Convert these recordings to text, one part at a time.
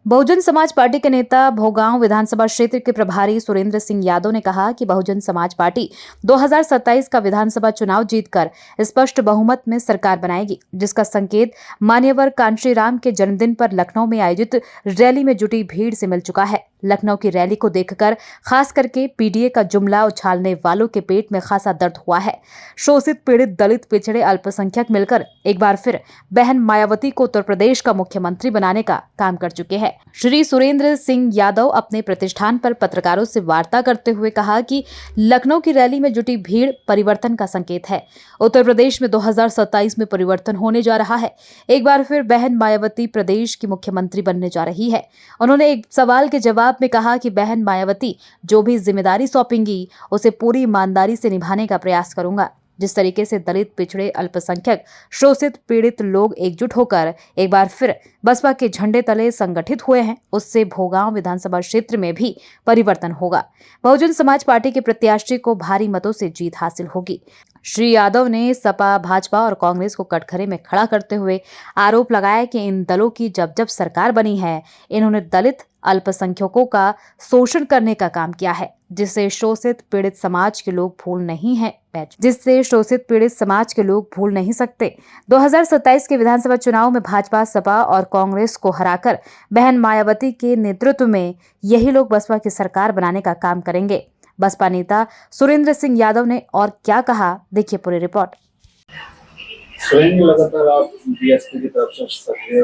Bahujan Samaj party के नेता भोगांव विधानसभा क्षेत्र के प्रभारी सुरेंद्र सिंह यादव ने कहा कि बहुजन समाज पार्टी 2027 का विधानसभा चुनाव जीतकर स्पष्ट बहुमत में सरकार बनाएगी, जिसका संकेत मान्यवर कांशीराम के जन्मदिन पर लखनऊ में आयोजित रैली में जुटी भीड़ से मिल चुका है। लखनऊ की रैली को देखकर खास करके पीडीए का जुमला उछालने वालों के पेट में खासा दर्द हुआ है। शोषित, पीड़ित, दलित, पिछड़े, अल्पसंख्यक मिलकर एक बार फिर बहन मायावती को उत्तर प्रदेश का मुख्यमंत्री बनाने का काम कर चुके हैं। श्री सुरेंद्र सिंह यादव अपने प्रतिष्ठान पर पत्रकारों से वार्ता करते हुए कहा कि लखनऊ की रैली में जुटी भीड़ परिवर्तन का संकेत है। उत्तर प्रदेश में 2027 में परिवर्तन होने जा रहा है। एक बार फिर बहन मायावती प्रदेश की मुख्यमंत्री बनने जा रही है। उन्होंने एक सवाल के जवाब में कहा कि बहन मायावती जो भी जिम्मेदारी सौंपेंगी उसे पूरी ईमानदारी से निभाने का प्रयास करूंगा। जिस तरीके से दलित, पिछड़े, अल्पसंख्यक, शोषित, पीड़ित लोग एकजुट होकर एक बार फिर बसपा के झंडे तले संगठित हुए हैं, उससे भोगांव विधानसभा क्षेत्र में भी परिवर्तन होगा। बहुजन समाज पार्टी के प्रत्याशी को भारी मतों से जीत हासिल होगी। श्री यादव ने सपा, भाजपा और कांग्रेस को कटघरे में खड़ा करते हुए आरोप लगाया कि इन दलों की जब जब सरकार बनी है, इन्होंने दलित, अल्पसंख्यकों का शोषण करने का काम किया है, जिससे शोषित पीड़ित समाज के लोग भूल नहीं सकते। 2027 के विधानसभा चुनाव में भाजपा, सपा और कांग्रेस को हराकर बहन मायावती के नेतृत्व में यही लोग बसपा की सरकार बनाने का काम करेंगे। बसपा नेता सुरेंद्र सिंह यादव ने और क्या कहा, देखिए पूरी रिपोर्ट। लगातार आप बीएसपी की तरफ से सक्रिय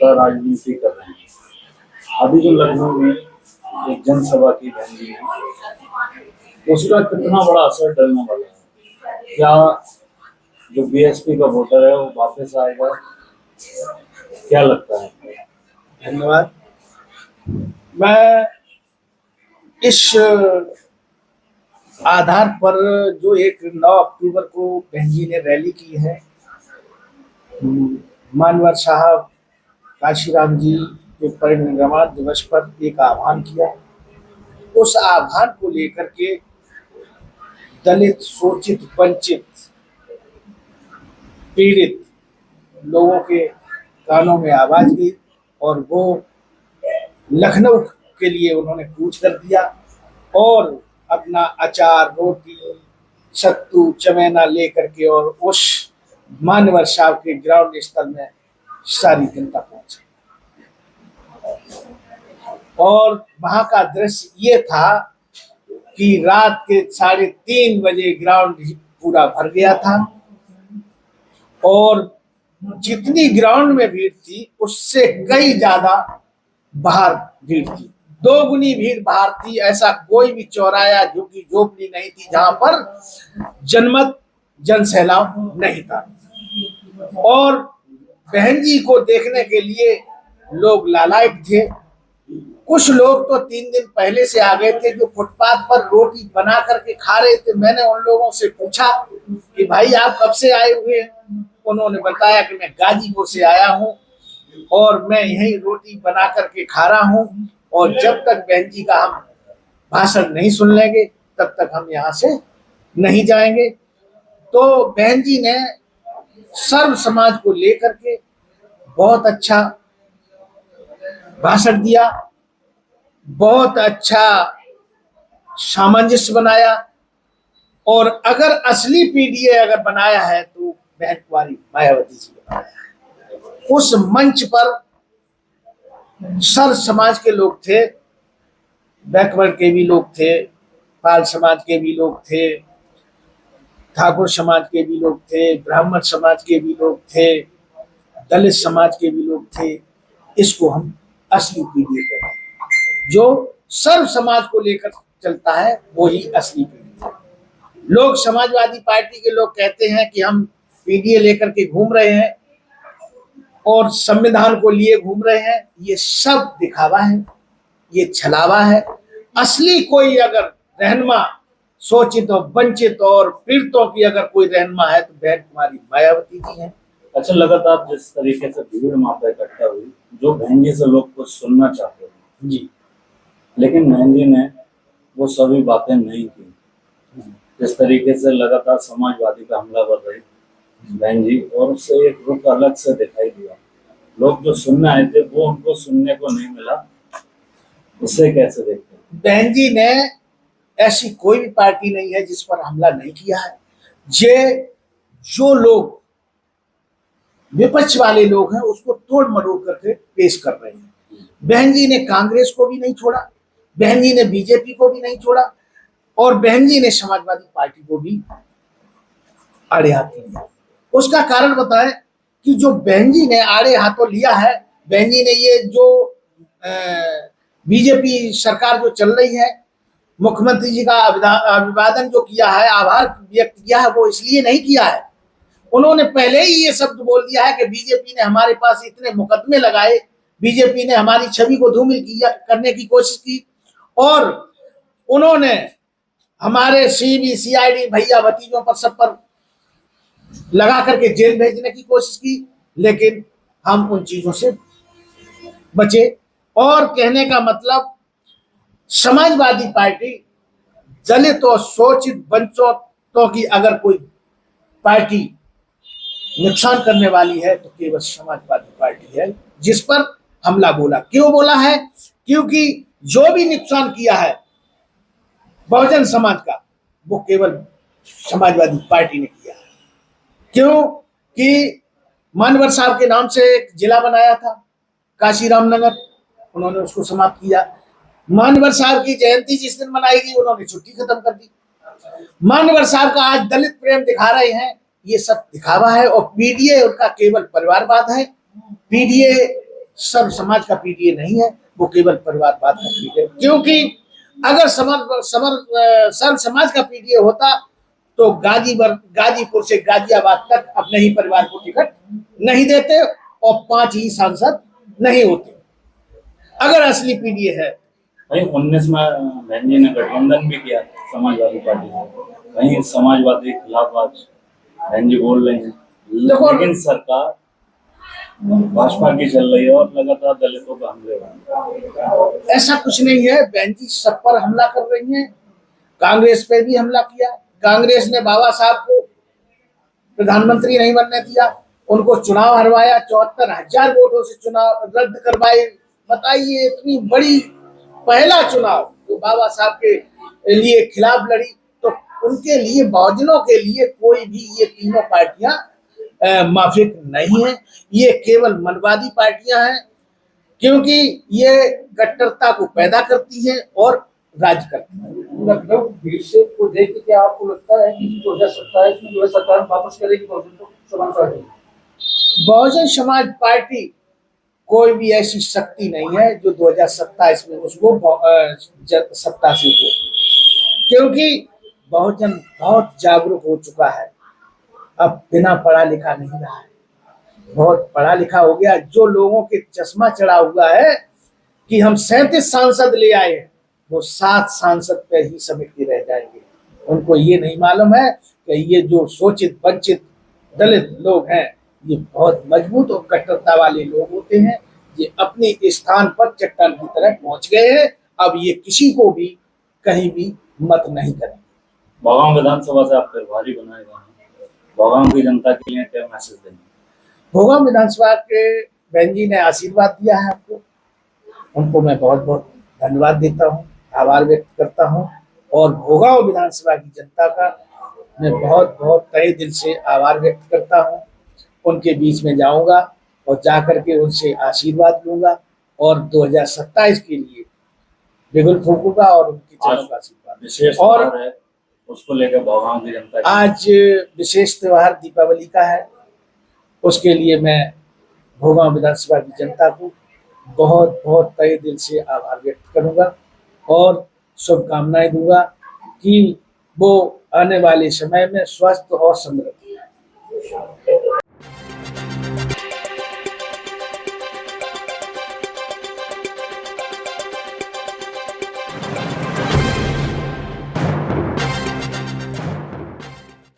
राजनीति कर रहे हैं। अभी जो लखनऊ में एक जनसभा की बहन जी है, उसका कितना बड़ा असर डलने वाला है? क्या जो बीएसपी का वोटर है वो वापस आएगा? क्या लगता है? धन्यवाद। मैं इस आधार पर जो एक 9 अक्टूबर को बहन जी ने रैली की है, मानवर साहब काशीराम जी के परिनिर्वाण दिवस पर एक आह्वान किया। उस आह्वान को लेकर के दलित, शोषित, वंचित, पीड़ित लोगों के कानों में आवाज गई और वो लखनऊ के लिए उन्होंने कूच कर दिया और अपना अचार, रोटी, सत्तू, चमेना लेकर के और उस मानवर साहब के ग्राउंड स्थल में सारी जनता पहुंची। और वहां का दृश्य ये था कि रात के 3:30 बजे ग्राउंड पूरा भर गया था और जितनी ग्राउंड में भीड़ थी उससे कई ज्यादा बाहर भीड़ थी, 2 गुनी भीड़ बाहर थी। ऐसा कोई भी चौराया, झुग्गी झोपड़ी नहीं थी जहां पर जनमत, जनसैलाब नहीं था। और बहन जी को देखने के लिए लोग लालायित थे। कुछ लोग तो 3 दिन पहले से आ गए थे जो फुटपाथ पर रोटी बना करके खा रहे थे। मैंने उन लोगों से पूछा कि भाई आप कब से आए हुए हैं? उन्होंने बताया कि मैं गाजीपुर से आया हूं और मैं यही रोटी बना करके खा रहा हूं और जब तक बहन जी का हम भाषण नहीं सुन लेंगे तब तक हम यहाँ से नहीं जाएंगे। तो बहन जी ने सर्व समाज को लेकर के बहुत अच्छा भाषण दिया, बहुत अच्छा सामंजस्य बनाया और अगर असली पीडीए अगर बनाया है तो बहन कुमारी मायावती जी ने बनाया है। उस मंच पर सर्व समाज के लोग थे, बैकवर्ड के भी लोग थे, पाल समाज के भी लोग थे, ठाकुर समाज के भी लोग थे, ब्राह्मण समाज के भी लोग थे, दलित समाज के भी लोग थे। इसको हम असली पीडीए कहते हैं। जो सर्व समाज को लेकर चलता है वो ही असली पीडीए है। लोग समाजवादी पार्टी के लोग कहते हैं कि हम पीडीए लेकर के घूम रहे हैं और संविधान को लिए घूम रहे हैं। ये सब दिखावा है, ये छलावा है। असली कोई अगर रहनुमा शोषित और वंचित और पीड़ितों की अगर कोई रहनुमा है तो बहन कुमारी मायावती जी है। अच्छा, लगातार जिस तरीके से भीड़ वहां पर इकट्ठा हुई, जो बहन जी से लोग कुछ सुनना चाहते हैं जी, लेकिन बहन जी ने वो सभी बातें नहीं की। जिस तरीके से लगातार समाजवादी का हमला कर रही बहन जी और उससे एक रुख अलग से दिखाई दिया। लोग जो सुनने आए थे वो उनको सुनने को नहीं मिला, उसे कैसे देखते हैं? बहन जी ने ऐसी कोई भी पार्टी नहीं है जिस पर हमला नहीं किया है। जो लोग विपक्ष वाले लोग हैं उसको तोड़ मरोड़ करके पेश कर रहे हैं। बहन जी ने कांग्रेस को भी नहीं छोड़ा, बहन जी ने बीजेपी को भी नहीं छोड़ा, और बहन जी ने समाजवादी पार्टी को भी आड़े हाथ लिया। उसका कारण बताएं कि जो बहन जी ने आड़े हाथों लिया है, बहन जी ने ये जो बीजेपी सरकार जो चल रही है, मुख्यमंत्री जी का अभिवादन जो किया है, आभार व्यक्त किया है, वो इसलिए नहीं किया है। उन्होंने पहले ही ये शब्द बोल दिया है कि बीजेपी ने हमारे पास इतने मुकदमे लगाए, बीजेपी ने हमारी छवि को धूमिल करने की कोशिश की, और उन्होंने हमारे सीबीसीआईडी भैया भतीजों पर सब पर लगा करके जेल भेजने की कोशिश की, लेकिन हम उन चीजों से बचे। और कहने का मतलब, समाजवादी पार्टी दलित और शोषित वंचितों की अगर कोई पार्टी नुकसान करने वाली है तो केवल समाजवादी पार्टी है, जिस पर हमला बोला। क्यों बोला है? क्योंकि जो भी नुकसान किया है बहुजन समाज का, वो केवल समाजवादी पार्टी ने किया है। क्यों कि मानवर साहब के नाम से एक जिला बनाया था काशीराम नगर, उन्होंने उसको समाप्त किया। मानवर साहब की जयंती जिस दिन मनाएगी उन्होंने छुट्टी खत्म कर दी। मानवर साहब का आज दलित प्रेम दिखा रहे हैं, ये सब दिखावा है। और पीडीए उनका केवल परिवारवाद है। पीडीए सर्व समाज का पीडीए नहीं है, वो केवल परिवारवाद का पीडीए। क्योंकि अगर सर्व समाज का पीडीए होता तो गाजीपुर से गाजियाबाद तक अपने ही परिवार को टिकट नहीं देते और 5 ही सांसद नहीं होते। अगर असली पीडीए है वहीं 19 में बहन जी ने गठबंधन भी किया समाजवादी पार्टी से, वहीं समाजवादी के खिलाफ आज बहन जी बोल रहे हैं, लेकिन सरकार भाजपा की चल रही है और लगातार दलितों पर हमले हो रहे हैं। ऐसा कुछ नहीं है। बहन जी सब पर हमला कर रही हैं। कांग्रेस पे भी हमला किया। कांग्रेस ने बाबा साहब को प्रधानमंत्री नहीं बनने दिया, उनको चुनाव हरवाया, 74,000 वोटों से चुनाव रद्द करवाए। बताइए, इतनी बड़ी पहला चुनाव जो बाबा साहब के लिए खिलाफ लड़ी, तो उनके लिए, बहुजनों के लिए कोई भी ये तीनों पार्टियां माफिक नहीं है। ये केवल मनवादी पार्टियां हैं, क्योंकि ये कट्टरता को पैदा करती हैं और राज करती हैं। लखनऊ भीड़ से को देख के क्या आपको लगता है कि 2027 में जो है सरकार वापस करेगी बहुजन समाज पार्टी? बहुजन समाज पार्टी कोई भी ऐसी शक्ति नहीं है जो 2027 में उसको सत्ता से हो, क्योंकि बहुजन बहुत जागरूक हो चुका है। अब बिना पढ़ा लिखा नहीं रहा है, बहुत पढ़ा लिखा हो गया। जो लोगों के चश्मा चढ़ा हुआ है कि हम 37 सांसद ले आए हैं, वो 7 सांसद पे ही समिट के रह जाएंगे। उनको ये नहीं मालूम है कि ये जो शोषित वंचित दलित लोग हैं, ये बहुत मजबूत और कट्टरता वाले लोग होते हैं। ये अपने स्थान पर चट्टान की तरह पहुंच गए हैं। अब ये किसी को भी कहीं भी मत नहीं करेंगे। भोगांव विधानसभा से आप प्रभारी बनाए गए हैं, भोगांव की जनता के लिए क्या मैसेज देंगे? भोगांव विधानसभा के बहन जी ने आशीर्वाद दिया है आपको, उनको मैं बहुत बहुत धन्यवाद देता हूँ, आभार व्यक्त करता हूँ। और भोगांव विधानसभा की जनता का मैं बहुत बहुत तहे दिल से आभार व्यक्त करता हूँ। उनके बीच में जाऊंगा और जाकर के उनसे आशीर्वाद लूंगा और 2027 के लिए बिगुल फूंकूंगा और उनकी चरणों का आशीर्वाद। विशेष और त्योहार है, उसको लेकर भोगांव की जनता आज विशेष त्योहार दीपावली का है, उसके लिए मैं भोगांव विधानसभा की जनता को बहुत बहुत तहे दिल से आभार व्यक्त करूंगा और शुभकामनाएं दूंगा कि वो आने वाले समय में स्वस्थ और समृद्ध